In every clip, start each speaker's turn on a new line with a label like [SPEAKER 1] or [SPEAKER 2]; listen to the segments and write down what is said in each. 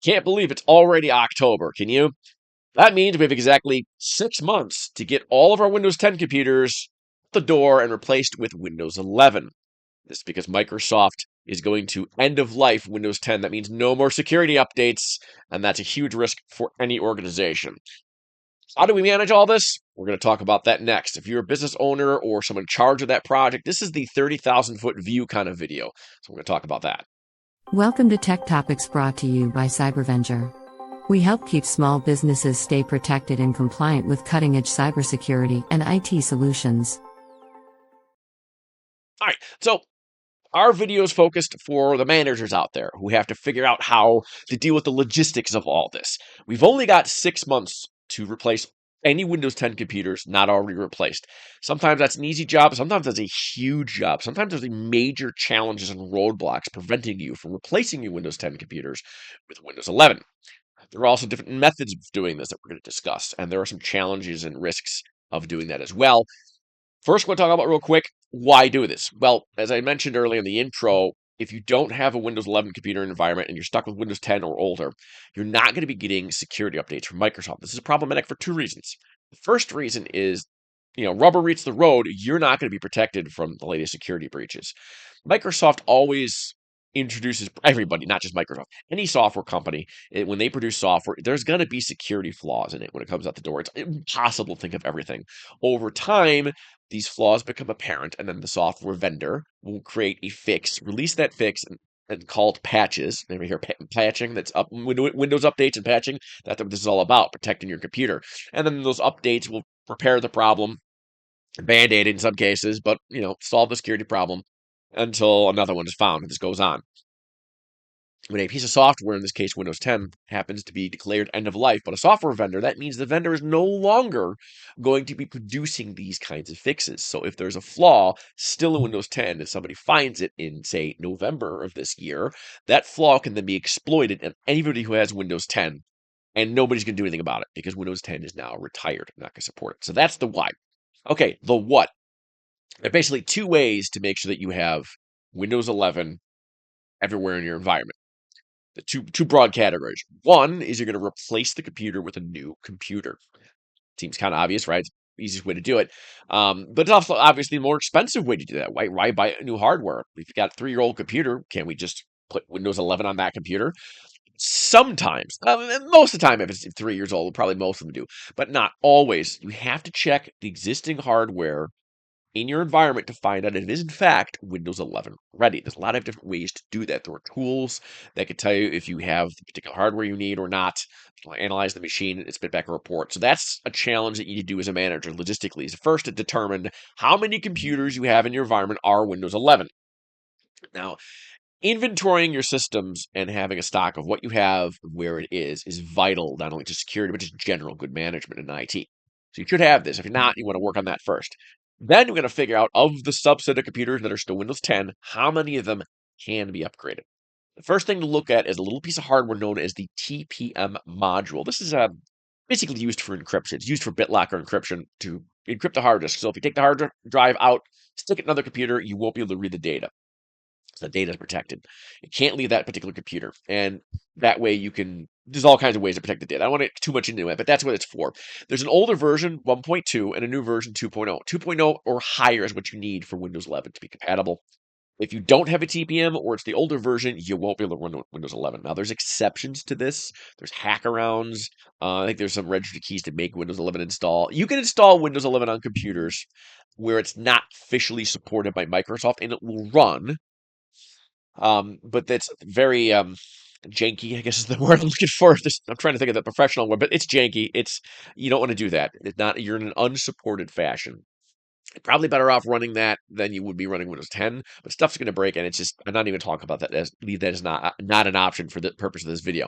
[SPEAKER 1] Can't believe it's already October, can you? That means we have exactly 6 months to get all of our Windows 10 computers out the door and replaced with Windows 11. This is because Microsoft is going to end of life Windows 10. That means no more security updates, and that's a huge risk for any organization. How do we manage all this? We're going to talk about that next. If you're a business owner or someone in charge of that project, this is the 30,000 foot view kind of video. So we're going to talk about that.
[SPEAKER 2] Welcome to Tech Topics brought to you by Cybervenger. We help keep small businesses stay protected and compliant with cutting-edge cybersecurity and IT solutions.
[SPEAKER 1] All right. So our video is focused for the managers out there who have to figure out how to deal with the logistics of all this. We've only got 6 months to replace any Windows 10 computers not already replaced. Sometimes that's an easy job, sometimes that's a huge job. Sometimes there's major challenges and roadblocks preventing you from replacing your Windows 10 computers with Windows 11. There are also different methods of doing this that we're going to discuss, and there are some challenges and risks of doing that as well. First, we'll talk about real quick, why do this? Well, as I mentioned earlier in the intro, if you don't have a Windows 11 computer environment and you're stuck with Windows 10 or older, you're not going to be getting security updates from Microsoft. This is problematic for two reasons. The first reason is, rubber meets the road, you're not going to be protected from the latest security breaches. Microsoft always introduces everybody, not just Microsoft, any software company, when they produce software, there's going to be security flaws in it when it comes out the door. It's impossible to think of everything. Over time, these flaws become apparent, and then the software vendor will create a fix, release that fix, and called patches. Maybe hear patching, that's up Windows updates and patching. That's what this is all about, protecting your computer. And then those updates will repair the problem, band-aid in some cases, but solve the security problem until another one is found, and this goes on. When a piece of software, in this case Windows 10, happens to be declared end of life, but a software vendor, that means the vendor is no longer going to be producing these kinds of fixes. So if there's a flaw still in Windows 10 and somebody finds it in, say, November of this year, that flaw can then be exploited, and anybody who has Windows 10, and nobody's going to do anything about it because Windows 10 is now retired, not going to support it. So that's the why. Okay, the what. There are basically two ways to make sure that you have Windows 11 everywhere in your environment. The two broad categories. One is you're going to replace the computer with a new computer. Seems kind of obvious, right? It's the easiest way to do it. But it's also obviously a more expensive way to do that. Why buy new hardware? If you've got a 3-year-old computer, can't we just put Windows 11 on that computer? Sometimes, most of the time, if it's 3 years old, probably most of them do, but not always. You have to check the existing hardware in your environment to find out if it is in fact Windows 11 ready. There's a lot of different ways to do that. There are tools that can tell you if you have the particular hardware you need or not. It'll analyze the machine and spit back a report. So that's a challenge that you need to do as a manager logistically. Is first to determine how many computers you have in your environment are Windows 11. Now, inventorying your systems and having a stock of what you have, where it is vital not only to security, but just general good management in IT. So you should have this. If you're not, you want to work on that first. Then we're going to figure out, of the subset of computers that are still Windows 10, how many of them can be upgraded. The first thing to look at is a little piece of hardware known as the TPM module. This is basically used for encryption. It's used for BitLocker encryption to encrypt the hard disk. So if you take the hard drive out, stick it in another computer, you won't be able to read the data. So the data is protected. It can't leave that particular computer. And that way there's all kinds of ways to protect the data. I don't want to get too much into it, but that's what it's for. There's an older version, 1.2, and a new version, 2.0. 2.0 or higher is what you need for Windows 11 to be compatible. If you don't have a TPM or it's the older version, you won't be able to run Windows 11. Now, there's exceptions to this. There's hackarounds. I think there's some registry keys to make Windows 11 install. You can install Windows 11 on computers where it's not officially supported by Microsoft, and it will run. But that's very janky, I guess is the word I'm looking for. I'm trying to think of the professional word, but it's janky. You don't want to do that. You're in an unsupported fashion. You're probably better off running that than you would be running Windows 10, but stuff's going to break, and I'm not even talking about that. Leave that as not an option for the purpose of this video.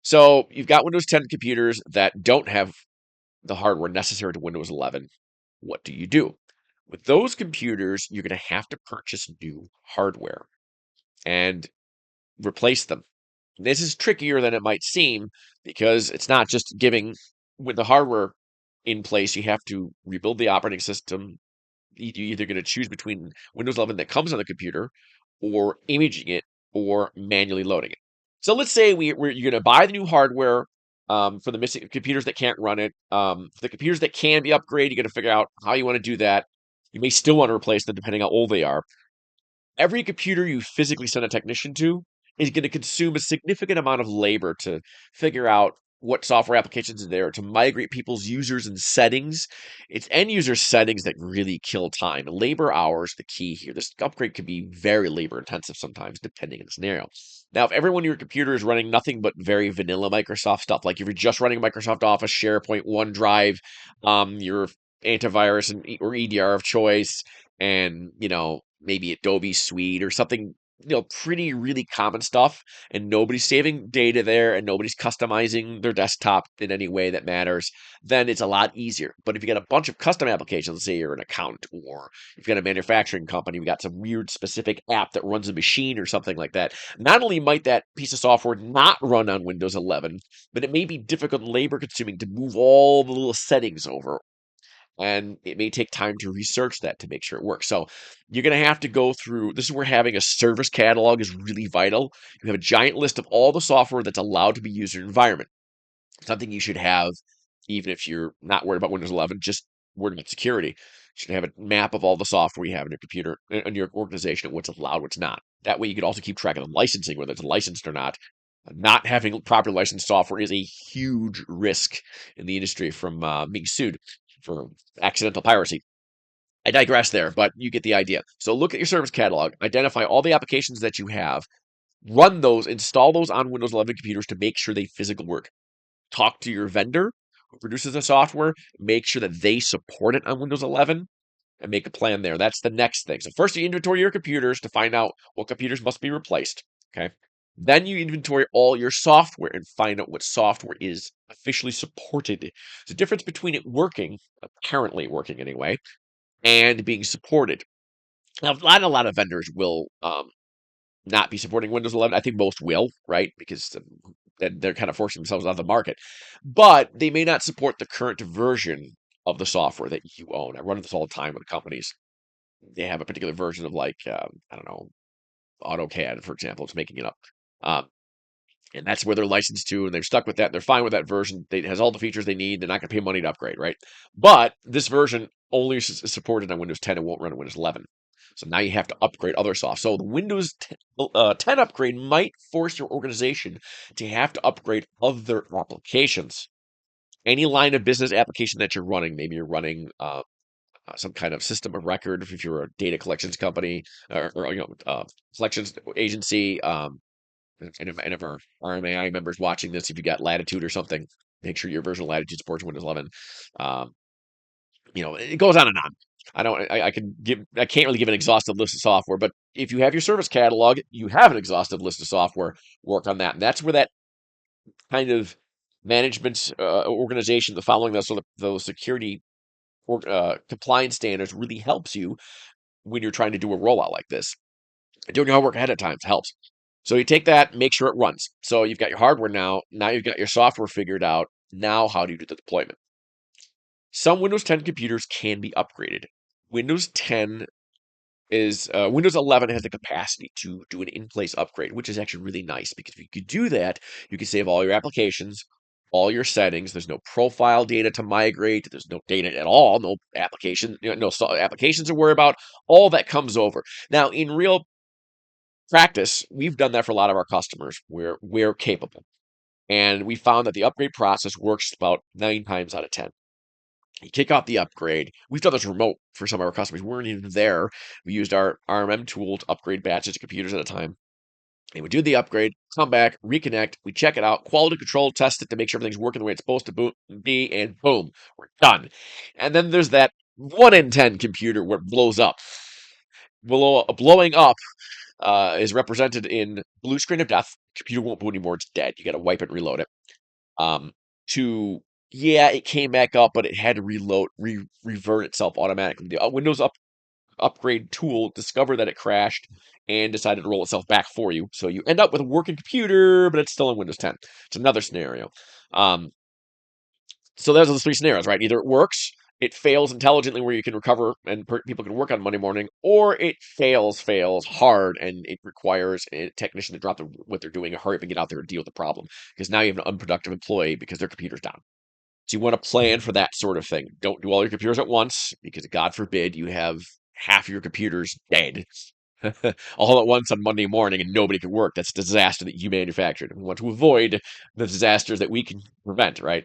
[SPEAKER 1] So you've got Windows 10 computers that don't have the hardware necessary to Windows 11. What do you do? With those computers, you're going to have to purchase new hardware and replace them. This is trickier than it might seem because it's not just giving with the hardware in place. You have to rebuild the operating system. You're either going to choose between Windows 11 that comes on the computer or imaging it or manually loading it. So let's say you're going to buy the new hardware for the missing computers that can't run it. For the computers that can be upgraded, you got to figure out how you want to do that. You may still want to replace them depending how old they are. Every computer you physically send a technician to is going to consume a significant amount of labor to figure out what software applications are there, to migrate people's users and settings. It's end user settings that really kill time. Labor hours, the key here. This upgrade could be very labor intensive sometimes, depending on the scenario. Now, if everyone in your computer is running nothing but very vanilla Microsoft stuff, like if you're just running Microsoft Office, SharePoint, OneDrive, your antivirus or EDR of choice, and maybe Adobe Suite or something, pretty really common stuff, and nobody's saving data there and nobody's customizing their desktop in any way that matters, then it's a lot easier. But if you got a bunch of custom applications, let's say you're an accountant, or if you've got a manufacturing company, we got some weird specific app that runs a machine or something like that, not only might that piece of software not run on Windows 11, but it may be difficult and labor consuming to move all the little settings over, and it may take time to research that to make sure it works. So you're going to have to go through. This is where having a service catalog is really vital. You have a giant list of all the software that's allowed to be used in your environment. Something you should have, even if you're not worried about Windows 11, just worried about security. You should have a map of all the software you have in your computer, in your organization, and what's allowed, what's not. That way, you could also keep track of the licensing, whether it's licensed or not. Not having properly licensed software is a huge risk in the industry from being sued for accidental piracy. I digress there, but you get the idea. So look at your service catalog, identify all the applications that you have, run those, install those on Windows 11 computers to make sure they physically work. Talk to your vendor who produces the software, make sure that they support it on Windows 11, and make a plan there. That's the next thing. So first you inventory your computers to find out what computers must be replaced. Okay. Then you inventory all your software and find out what software is officially supported. There's a difference between it working, apparently working anyway, and being supported. Now, a lot of vendors will not be supporting Windows 11. I think most will, right? Because then they're kind of forcing themselves out of the market. But they may not support the current version of the software that you own. I run this all the time with companies. They have a particular version of, like, I don't know, AutoCAD, for example. It's making it up. Um, and that's where they're licensed to, and they're stuck with that. They're fine with that version. It has all the features they need. They're not going to pay money to upgrade, right? But this version only is supported on Windows 10 and won't run on Windows 11. So now you have to upgrade other soft. So the Windows 10 upgrade might force your organization to have to upgrade other applications. Any line of business application that you're running, maybe you're running some kind of system of record if you're a data collections company, or collections agency. And if our RMAI members watching this, if you got Latitude or something, make sure your version of Latitude supports Windows 11. Um, it goes on and on. I can't really give an exhaustive list of software, but if you have your service catalog, you have an exhaustive list of software. Work on that, and that's where that kind of management organization, the following those security or compliance standards, really helps you when you're trying to do a rollout like this. Doing your homework ahead of time helps. So you take that, make sure it runs. So you've got your hardware now. Now you've got your software figured out. Now how do you do the deployment? Some Windows 10 computers can be upgraded. Windows 10 Windows 11 has the capacity to do an in-place upgrade, which is actually really nice because if you could do that, you can save all your applications, all your settings. There's no profile data to migrate. There's no data at all. No application, applications to worry about. All that comes over. Now, in real practice, we've done that for a lot of our customers. We're capable, and we found that the upgrade process works about 9 times out of 10. You kick off the upgrade. We've done this remote for some of our customers. We weren't even there. We used our RMM tool to upgrade batches of computers at a time. And we do the upgrade, come back, reconnect, we check it out, quality control, test it to make sure everything's working the way it's supposed to be, and boom, we're done. And then there's that 1 in 10 computer where it blows up. Blowing up is represented in blue screen of death. Computer won't boot anymore. It's dead. You got to wipe it and reload it. To Yeah, it came back up, but it had to revert itself automatically. The Windows upgrade tool discovered that it crashed and decided to roll itself back for you. So you end up with a working computer, but it's still in Windows 10. It's another scenario. So those are the three scenarios, right? Either it works it fails intelligently where you can recover and people can work on Monday morning, or it fails hard and it requires a technician to drop what they're doing and hurry up and get out there and deal with the problem because now you have an unproductive employee because their computer's down. So you want to plan for that sort of thing. Don't do all your computers at once because God forbid you have half your computers dead all at once on Monday morning and nobody can work. That's a disaster that you manufactured. We want to avoid the disasters that we can prevent, right?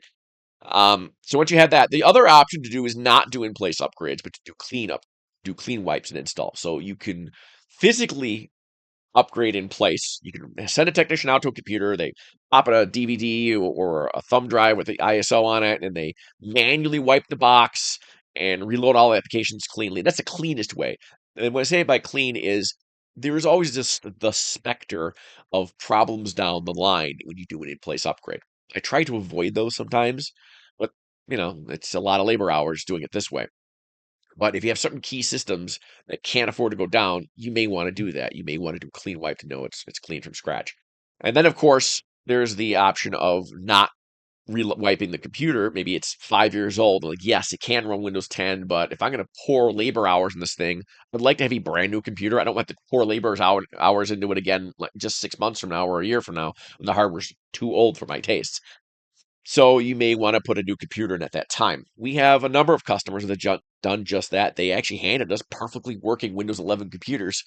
[SPEAKER 1] So once you have that, the other option to do is not do in-place upgrades, but to do cleanup, do clean wipes and install. So you can physically upgrade in place. You can send a technician out to a computer. They pop in a DVD or a thumb drive with the ISO on it, and they manually wipe the box and reload all applications cleanly. That's the cleanest way. And what I say by clean is there is always the specter of problems down the line when you do an in-place upgrade. I try to avoid those sometimes, but it's a lot of labor hours doing it this way. But if you have certain key systems that can't afford to go down, you may want to do that. You may want to do a clean wipe to know it's clean from scratch. And then, of course, there's the option of not wiping the computer. Maybe it's 5 years old. Like, yes, it can run Windows 10, but if I'm going to pour labor hours in this thing, I'd like to have a brand new computer. I don't want to pour labor hours into it again, like just 6 months from now or a year from now when the hardware's too old for my tastes. So you may want to put a new computer in at that time. We have a number of customers that have done just that. They actually handed us perfectly working Windows 11 computers,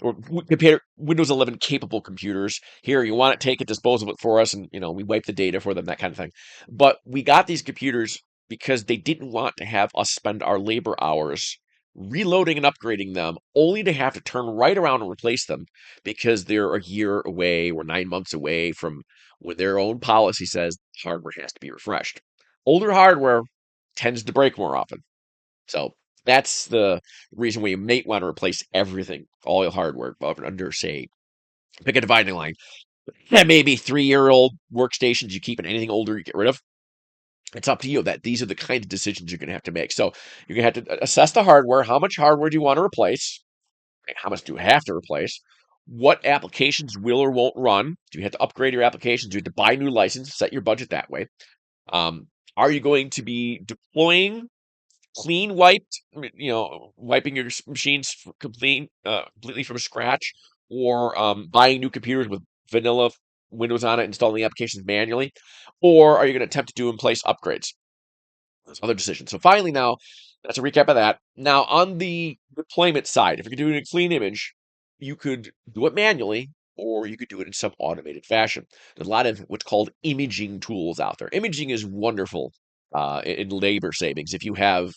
[SPEAKER 1] or compare Windows 11 capable computers. Here, you want it, take it, dispose of it for us, and we wipe the data for them, that kind of thing. But we got these computers because they didn't want to have us spend our labor hours reloading and upgrading them, only to have to turn right around and replace them because they're a year away or 9 months away from when their own policy says hardware has to be refreshed. Older hardware tends to break more often. So that's the reason why you may want to replace everything, all your hardware, under, say, pick a dividing line. That may be 3-year-old workstations you keep, and anything older you get rid of. It's up to you. That these are the kind of decisions you're going to have to make. So you're going to have to assess the hardware. How much hardware do you want to replace? How much do you have to replace? What applications will or won't run? Do you have to upgrade your applications? Do you have to buy new license? Set your budget that way. Um, are you going to be deploying clean wiped, wiping your machines completely from scratch, or buying new computers with vanilla Windows on it, installing the applications manually, or are you going to attempt to do in place upgrades? Those other decisions. So finally, now that's a recap of that. Now on the deployment side, if you're doing a clean image, you could do it manually, or you could do it in some automated fashion. There's a lot of what's called imaging tools out there. Imaging is wonderful in labor savings. If you have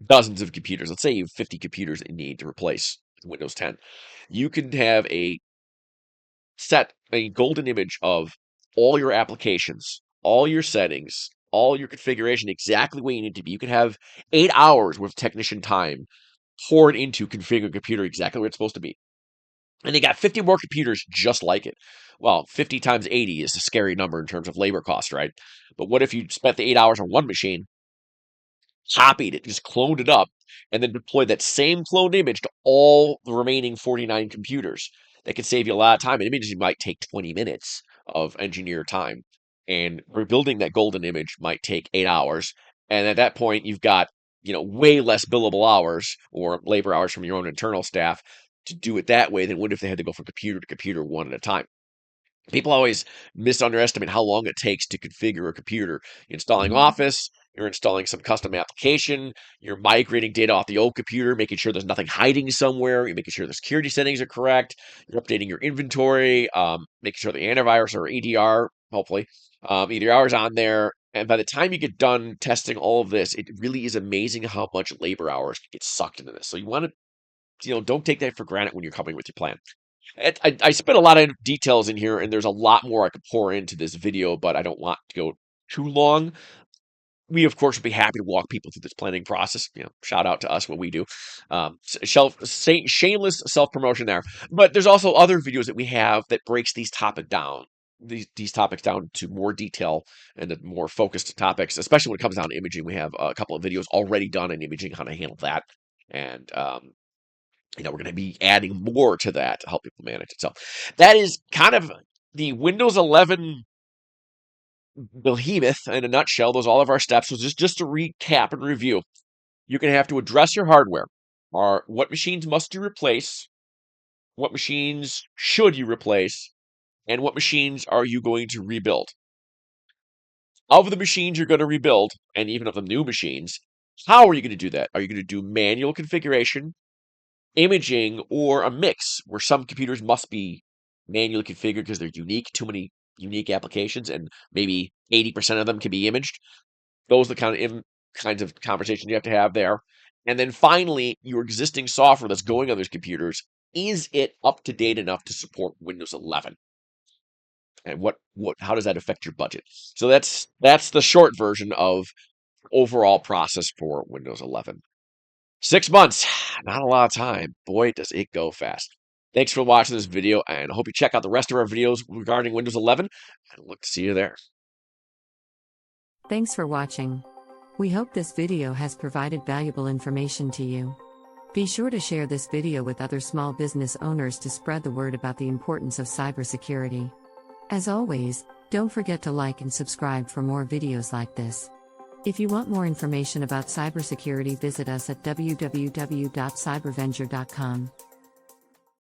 [SPEAKER 1] dozens of computers, let's say you have 50 computers that you need to replace Windows 10, you can have set a golden image of all your applications, all your settings, all your configuration exactly where you need to be. You can have 8 hours worth of technician time poured into configuring a computer exactly where it's supposed to be. And they got 50 more computers just like it. Well, 50 times 80 is a scary number in terms of labor cost, right? But what if you spent the 8 hours on one machine, copied it, just cloned it up, and then deployed that same cloned image to all the remaining 49 computers? That could save you a lot of time. An image might take 20 minutes of engineer time. And rebuilding that golden image might take 8 hours. And at that point, you've got, way less billable hours or labor hours from your own internal staff to do it that way than would if they had to go from computer to computer one at a time. People always misunderestimate how long it takes to configure a computer. You're installing Office, you're installing some custom application, you're migrating data off the old computer, making sure there's nothing hiding somewhere, you're making sure the security settings are correct, you're updating your inventory, making sure the antivirus or EDR, hopefully, EDR is on there. And by the time you get done testing all of this, it really is amazing how much labor hours get sucked into this. So you want to, don't take that for granted when you're coming with your plan. I spent a lot of details in here, and there's a lot more I could pour into this video, but I don't want to go too long. We, of course, would be happy to walk people through this planning process. Shout out to us what we do. Shameless self promotion there. But there's also other videos that we have that breaks these topics down. These topics down to more detail and the more focused topics, especially when it comes down to imaging. We have a couple of videos already done in imaging, how to handle that, and we're going to be adding more to that to help people manage it. So that is kind of the Windows 11 behemoth in a nutshell, those all of our steps. So just to recap and review, you're going to have to address your hardware. What machines must you replace? What machines should you replace? And what machines are you going to rebuild? Of the machines you're going to rebuild, and even of the new machines, how are you going to do that? Are you going to do manual configuration, imaging, or a mix where some computers must be manually configured because they're unique, too many unique applications, and maybe 80% of them can be imaged? Those are the kinds of conversations you have to have there. And then finally, your existing software that's going on those computers, is it up to date enough to support Windows 11? And how does that affect your budget? So that's the short version of overall process for Windows 11. 6 months, not a lot of time. Boy, does it go fast. Thanks for watching this video, and I hope you check out the rest of our videos regarding Windows 11, and look to see you there.
[SPEAKER 2] Thanks for watching. We hope this video has provided valuable information to you. Be sure to share this video with other small business owners to spread the word about the importance of cybersecurity. As always, don't forget to like and subscribe for more videos like this. If you want more information about cybersecurity, visit us at www.cybervenger.com.